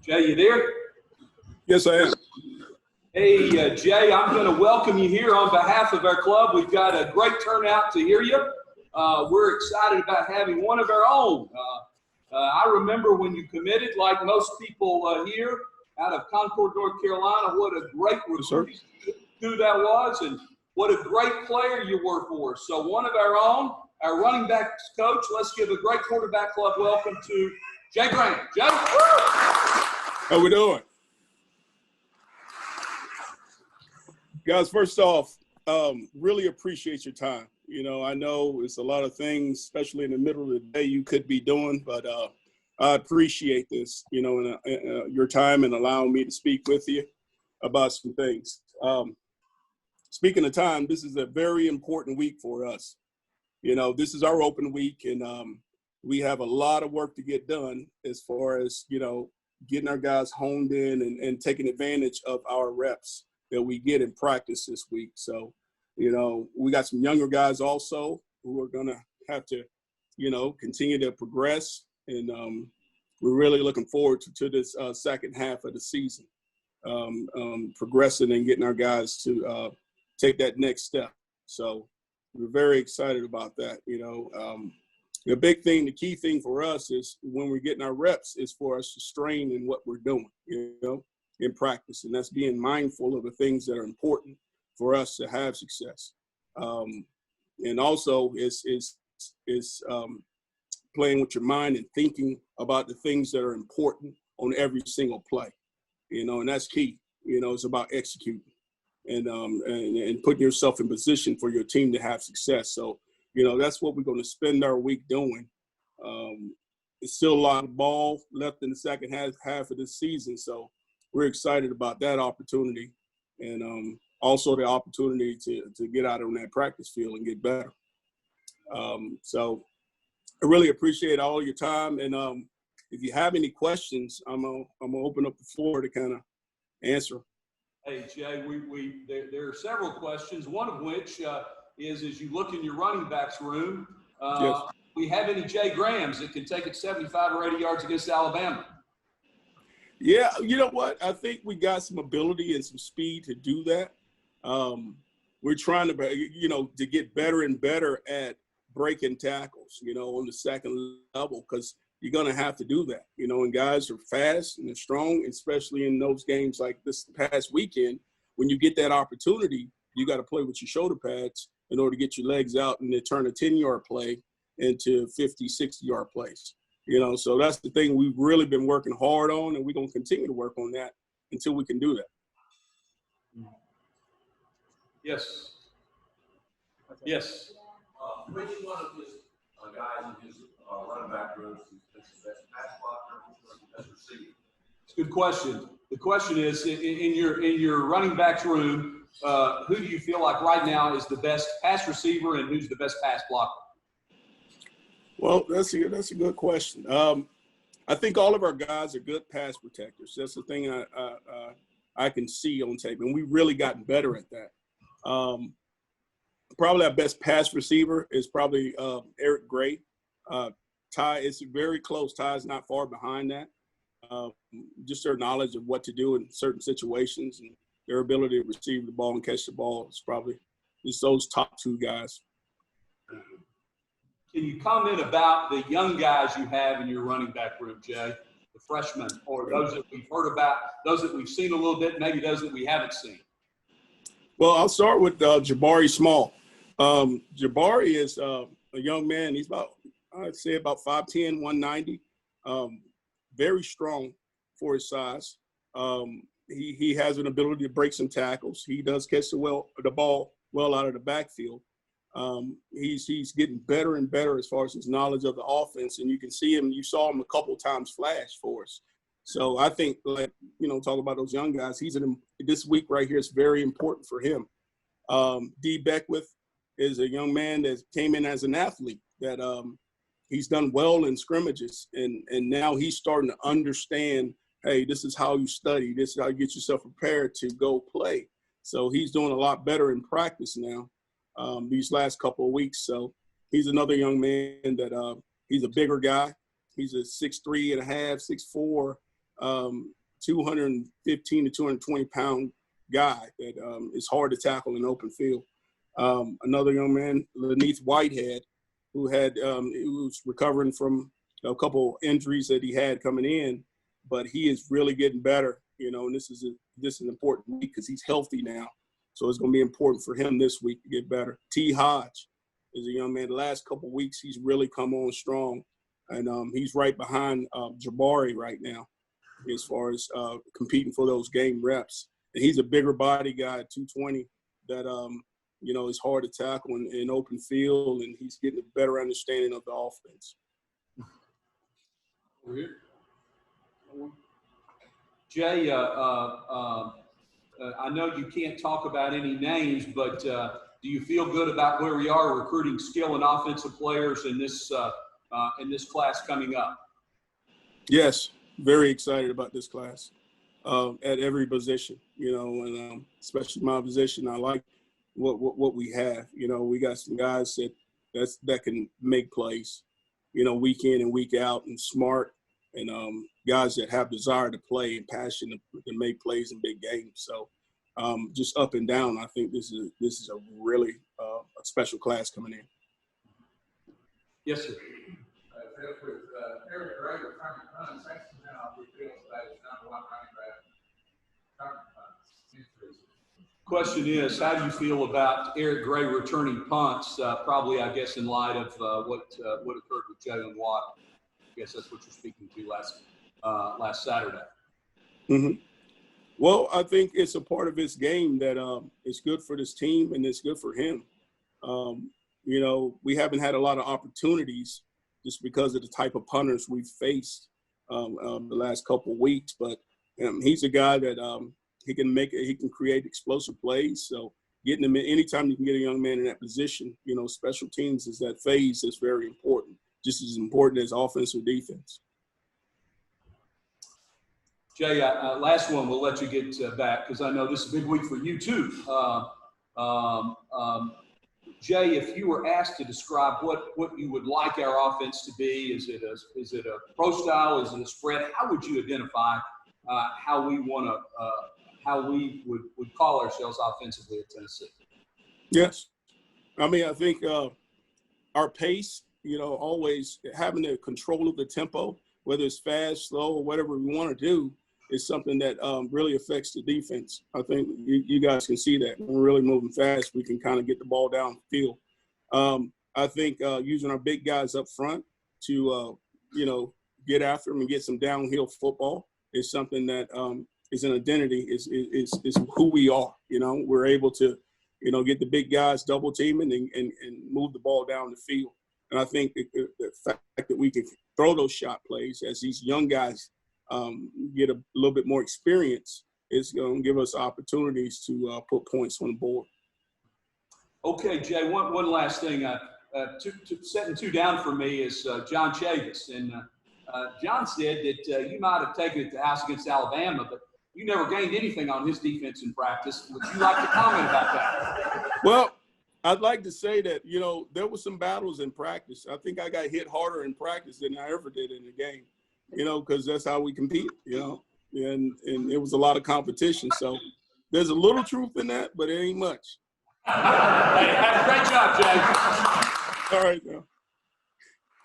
Jay, you there? Yes, I am. Hey, Jay, I'm going to welcome you here on behalf of our club. We've got a great turnout to hear you. We're excited about having one of our own. I remember when you committed, like most people here, out of Concord, North Carolina. What a great recruiting who that was, and what a great player you were for us. So one of our own, our running backs coach. Let's give a great quarterback club welcome to Jay Graham. Jay? How we doing? Guys, first off, really appreciate your time. You know, I know it's a lot of things, especially in the middle of the day, you could be doing, but I appreciate this, you know, and your time and allowing me to speak with you about some things. Speaking of time, this is a very important week for us. You know, this is our open week, and we have a lot of work to get done as far as, you know, getting our guys honed in and taking advantage of our reps that we get in practice this week. So, you know, we got some younger guys also who are going to have to, you know, continue to progress. And we're really looking forward to this second half of the season, progressing and getting our guys to take that next step. So we're very excited about that. You know, the big thing, the key thing for us is when we're getting our reps is for us to strain in what we're doing, you know, in practice. And that's being mindful of the things that are important for us to have success. And also is playing with your mind and thinking about the things that are important on every single play, you know, and that's key. You know, it's about executing and putting yourself in position for your team to have success. So, you know, that's what we're going to spend our week doing. It's still a lot of ball left in the second half of this season. So we're excited about that opportunity and also the opportunity to get out on that practice field and get better. So I really appreciate all your time. And if you have any questions, I'm gonna open up the floor to kind of answer. Hey, Jay, there are several questions, one of which is as you look in your running backs room, Yes. we have any Jay Grahams that can take it 75 or 80 yards against Alabama? Yeah, you know what? I think we got some ability and some speed to do that. We're trying to, you know, to get better and better at breaking tackles, you know, on the second level, because you're going to have to do that, you know, and guys are fast and they're strong, especially in those games like this past weekend. When you get that opportunity, you got to play with your shoulder pads in order to get your legs out and then turn a 10-yard play into 50, 60-yard plays. You know, so that's the thing we've really been working hard on, and we're going to continue to work on that until we can do that. Yes. Yes. Which one of his guys in his running back room is the best pass blocker, the best receiver? It's a good question. The question is, in your running backs room, who do you feel like right now is the best pass receiver and who's the best pass blocker? Well, that's a good question. I think all of our guys are good pass protectors. That's the thing I can see on tape, and we've really gotten better at that. Probably our best pass receiver is probably Eric Gray. Ty is very close. Ty is not far behind that. Just their knowledge of what to do in certain situations and their ability to receive the ball and catch the ball is probably just those top two guys. Can you comment about the young guys you have in your running back room, Jay? The freshmen, or those that we've heard about, those that we've seen a little bit, maybe those that we haven't seen? Well, I'll start with Jabari Small. Jabari is a young man. He's I'd say about 5'10", 190. Very strong for his size. He has an ability to break some tackles. He does catch the ball well out of the backfield. He's getting better and better as far as his knowledge of the offense, and you can see him. You saw him a couple of times flash for us. So I think, like, you know, talk about those young guys. This week right here is very important for him. D. Beckwith is a young man that came in as an athlete that he's done well in scrimmages, and now he's starting to understand, hey, this is how you study. This is how you get yourself prepared to go play. So he's doing a lot better in practice now these last couple of weeks. So he's another young man that he's a bigger guy. He's a 6'3.5", 6'4", 215 to 220 pound guy that is hard to tackle in open field. Another young man, Laneith Whitehead, who was recovering from a couple injuries that he had coming in, but he is really getting better, and this is an important week because he's healthy now. So it's going to be important for him this week to get better. T. Hodge is a young man. The last couple of weeks, he's really come on strong, and he's right behind Jabari right now as far as competing for those game reps. And he's a bigger body guy, 220, that is hard to tackle in open field, and he's getting a better understanding of the offense. Jay, I know you can't talk about any names, but do you feel good about where we are recruiting skill and offensive players in this class coming up? Yes, very excited about this class at every position, and especially my position. I like what we have. We got some guys that can make plays, week in and week out, and smart, and guys that have desire to play and passion to make plays in big games. So just up and down, I think this is a really a special class coming in. Yes, sir. With Eric Gray returning punts, thanks to now we feel that is number one running back returning punts. Question is, how do you feel about Eric Gray returning punts? Probably, I guess, in light of what occurred with Jalen Watt. I guess that's what you're speaking to last Saturday. Mm-hmm. Well, I think it's a part of his game that it's good for this team and it's good for him. We haven't had a lot of opportunities just because of the type of punters we've faced the last couple of weeks. But he's a guy that he can create explosive plays. So getting him in, anytime you can get a young man in that position, special teams is that phase that's very important, just as important as offense or defense. Jay, last one, we'll let you get back because I know this is a big week for you too. Jay, if you were asked to describe what you would like our offense to be, is it a pro style? Is it a spread? How would you identify how we would call ourselves offensively at Tennessee? Yes, I think our pace, always having the control of the tempo, whether it's fast, slow, or whatever we want to do, is something that really affects the defense. I think you guys can see that. When we're really moving fast, we can kind of get the ball downfield. I think using our big guys up front to, get after them and get some downhill football is something that is an identity, is who we are. We're able to, get the big guys double teaming and move the ball down the field. And I think the fact that we can throw those shot plays as these young guys get a little bit more experience is going to give us opportunities to put points on the board. Okay, Jay, one last thing. Setting two down for me is John Chavis. And John said that you might have taken it to house against Alabama, but you never gained anything on his defense in practice. Would you like to comment about that? Well, I'd like to say that, there were some battles in practice. I think I got hit harder in practice than I ever did in the game, because that's how we compete, and it was a lot of competition. So there's a little truth in that, but it ain't much. Hey, have a great job, Jay. All right, now.